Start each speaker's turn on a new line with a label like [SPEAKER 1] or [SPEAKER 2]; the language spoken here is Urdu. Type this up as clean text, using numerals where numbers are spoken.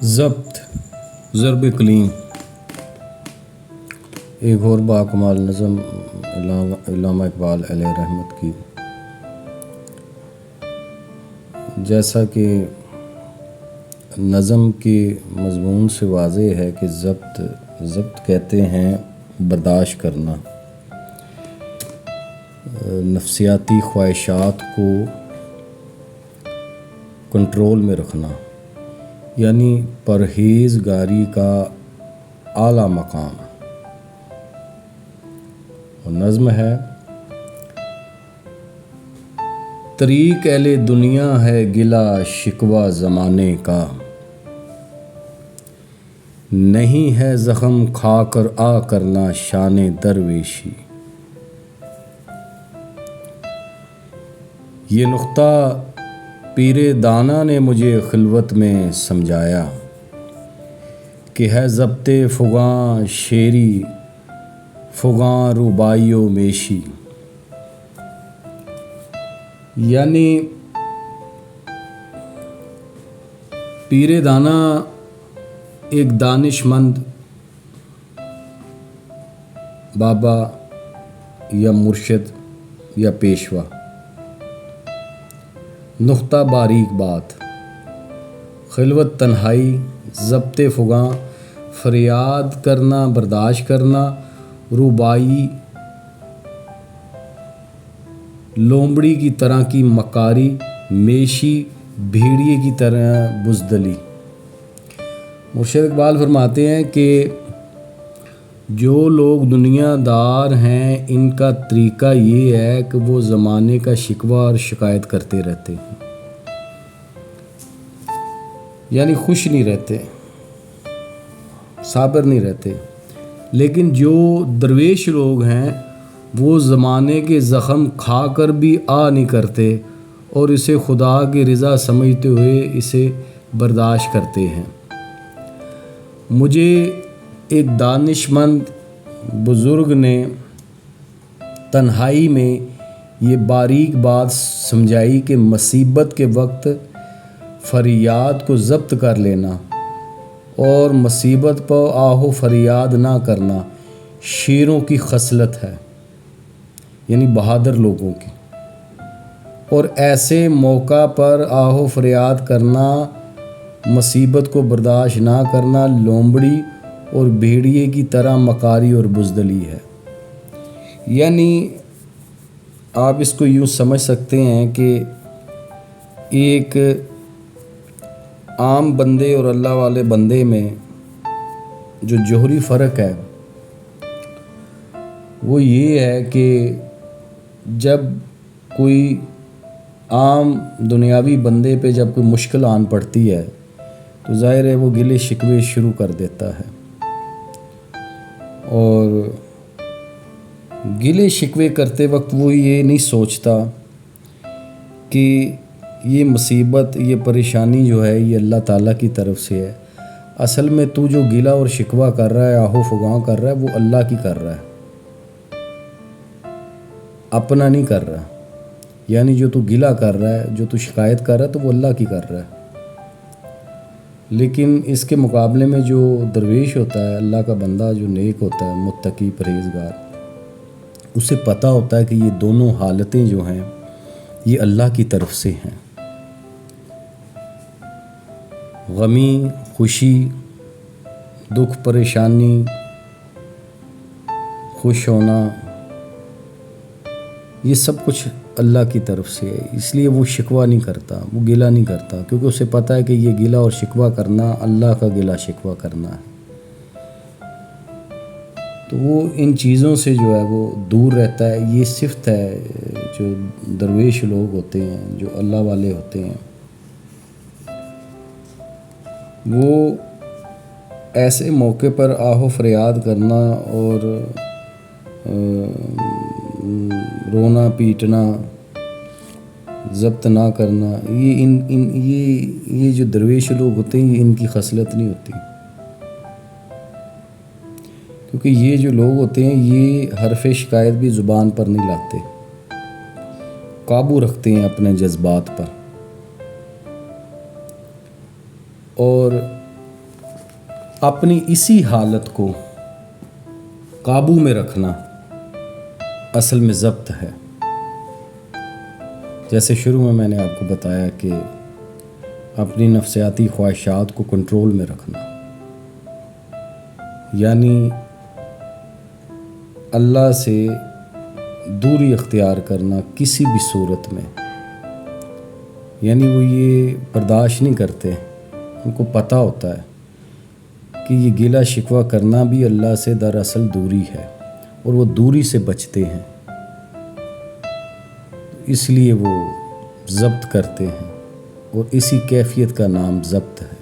[SPEAKER 1] ضبط ضرب کلیم ایک اور باکمال نظم علامہ اقبال علیہ رحمت کی. جیسا کہ نظم کے مضمون سے واضح ہے کہ ضبط کہتے ہیں برداشت کرنا، نفسیاتی خواہشات کو کنٹرول میں رکھنا، یعنی پرہیزگاری کا اعلیٰ مقام. اور نظم ہے: طریق اہل دنیا ہے گلا شکوہ زمانے کا، نہیں ہے زخم کھا کر آ کرنا شان درویشی. یہ نقطہ پیر دانا نے مجھے خلوت میں سمجھایا کہ ہے ضبط فغاں شیری فغاں ربائی و میشی. یعنی پیر دانا ایک دانش مند بابا یا مرشد یا پیشوا. نقطہ باریک بات، خلوت تنہائی، ضبط فغاں، فریاد کرنا، برداشت کرنا، ربائی لومڑی کی طرح کی مکاری، میشی بھیڑیے کی طرح بزدلی. مرشد اقبال فرماتے ہیں کہ جو لوگ دنیا دار ہیں ان کا طریقہ یہ ہے کہ وہ زمانے کا شکوہ اور شکایت کرتے رہتے ہیں، یعنی خوش نہیں رہتے، صابر نہیں رہتے. لیکن جو درویش لوگ ہیں وہ زمانے کے زخم کھا کر بھی آ نہیں کرتے اور اسے خدا کی رضا سمجھتے ہوئے اسے برداشت کرتے ہیں. مجھے ایک دانش مند بزرگ نے تنہائی میں یہ باریک بات سمجھائی کہ مصیبت کے وقت فریاد کو ضبط کر لینا اور مصیبت پر آہ و فریاد نہ کرنا شیروں کی خصلت ہے، یعنی بہادر لوگوں کی. اور ایسے موقع پر آہ و فریاد کرنا، مصیبت کو برداشت نہ کرنا لومڑی اور بھیڑیے کی طرح مکاری اور بزدلی ہے. یعنی آپ اس کو یوں سمجھ سکتے ہیں کہ ایک عام بندے اور اللہ والے بندے میں جو جوہری فرق ہے وہ یہ ہے کہ جب کوئی عام دنیاوی بندے پہ جب کوئی مشکل آن پڑتی ہے تو ظاہر ہے وہ گلے شکوے شروع کر دیتا ہے، اور گلے شکوے کرتے وقت وہ یہ نہیں سوچتا کہ یہ مصیبت، یہ پریشانی جو ہے یہ اللہ تعالیٰ کی طرف سے ہے. اصل میں تو جو گلہ اور شکوہ کر رہا ہے، آہ و فغاں کر رہا ہے، وہ اللہ کی کر رہا ہے، اپنا نہیں کر رہا. یعنی جو تو گلہ کر رہا ہے، جو تو شکایت کر رہا ہے، تو وہ اللہ کی کر رہا ہے. لیکن اس کے مقابلے میں جو درویش ہوتا ہے، اللہ کا بندہ جو نیک ہوتا ہے، متقی پرہیزگار، اسے پتہ ہوتا ہے کہ یہ دونوں حالتیں جو ہیں یہ اللہ کی طرف سے ہیں. غمی، خوشی، دکھ، پریشانی، خوش ہونا، یہ سب کچھ اللہ کی طرف سے ہے. اس لیے وہ شکوہ نہیں کرتا، وہ گلہ نہیں کرتا، کیونکہ اسے پتہ ہے کہ یہ گلہ اور شکوہ کرنا اللہ کا گلہ شکوہ کرنا ہے. تو وہ ان چیزوں سے جو ہے وہ دور رہتا ہے. یہ صفت ہے جو درویش لوگ ہوتے ہیں، جو اللہ والے ہوتے ہیں، وہ ایسے موقع پر آہ و فریاد کرنا اور رونا پیٹنا، ضبط نہ کرنا، یہ جو درویش لوگ ہوتے ہیں یہ ان کی خصلت نہیں ہوتی. کیونکہ یہ جو لوگ ہوتے ہیں یہ حرف شکایت بھی زبان پر نہیں لاتے، قابو رکھتے ہیں اپنے جذبات پر. اور اپنی اسی حالت کو قابو میں رکھنا اصل میں ضبط ہے۔ جیسے شروع میں نے آپ کو بتایا کہ اپنی نفسیاتی خواہشات کو کنٹرول میں رکھنا، یعنی اللہ سے دوری اختیار کرنا کسی بھی صورت میں، یعنی وہ یہ برداشت نہیں کرتے، ان کو پتہ ہوتا ہے کہ یہ گلہ شکوہ کرنا بھی اللہ سے دراصل دوری ہے، اور وہ دوری سے بچتے ہیں، اس لیے وہ ضبط کرتے ہیں، اور اسی کیفیت کا نام ضبط ہے۔